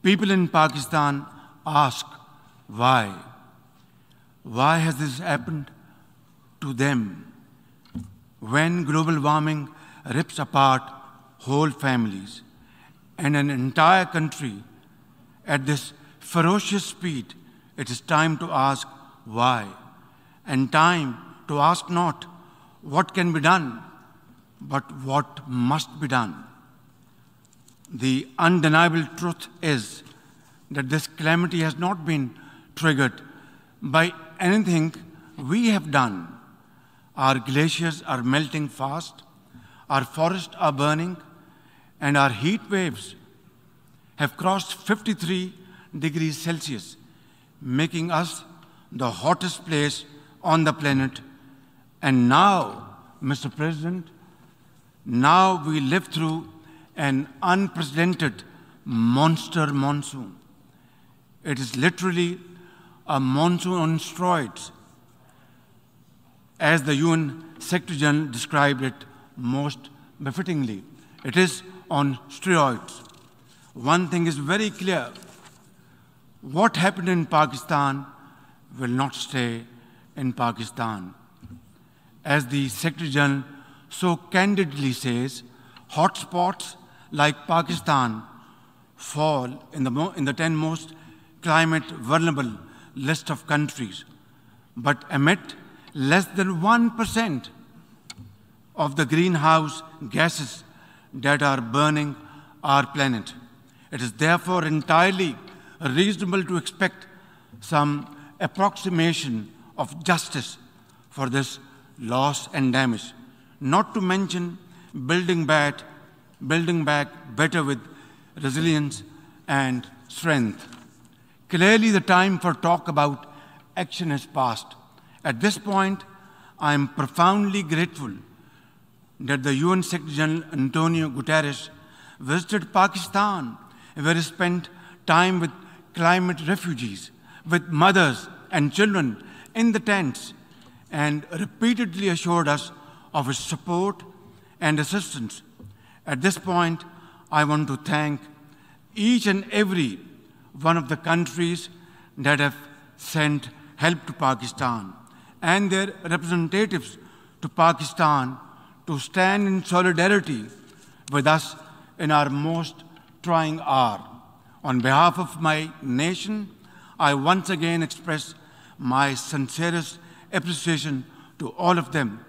People in Pakistan ask why. Why has this happened to them? When global warming rips apart whole families and an entire country at this ferocious speed, it is time to ask why, and time to ask not what can be done, but what must be done. The undeniable truth is that this calamity has not been triggered by anything we have done. Our glaciers are melting fast, our forests are burning, and our heat waves have crossed 53 degrees Celsius, making us the hottest place on the planet. And now, Mr. President, now we live through an unprecedented monster monsoon. It is literally a monsoon on steroids, as the UN Secretary General described it most befittingly. It is on steroids. One thing is very clear. What happened in Pakistan will not stay in Pakistan. As the Secretary General so candidly says, hotspots like Pakistan fall in the 10 most climate vulnerable list of countries, but emit less than 1% of the greenhouse gases that are burning our planet. It is therefore entirely reasonable to expect some approximation of justice for this loss and damage, not to mention building back better with resilience and strength. Clearly, the time for talk about action has passed. At this point, I am profoundly grateful that the UN Secretary General Antonio Guterres visited Pakistan, where he spent time with climate refugees, with mothers and children in the tents, and repeatedly assured us of his support and assistance. At this point, I want to thank each and every one of the countries that have sent help to Pakistan and their representatives to Pakistan to stand in solidarity with us in our most trying hour. On behalf of my nation, I once again express my sincerest appreciation to all of them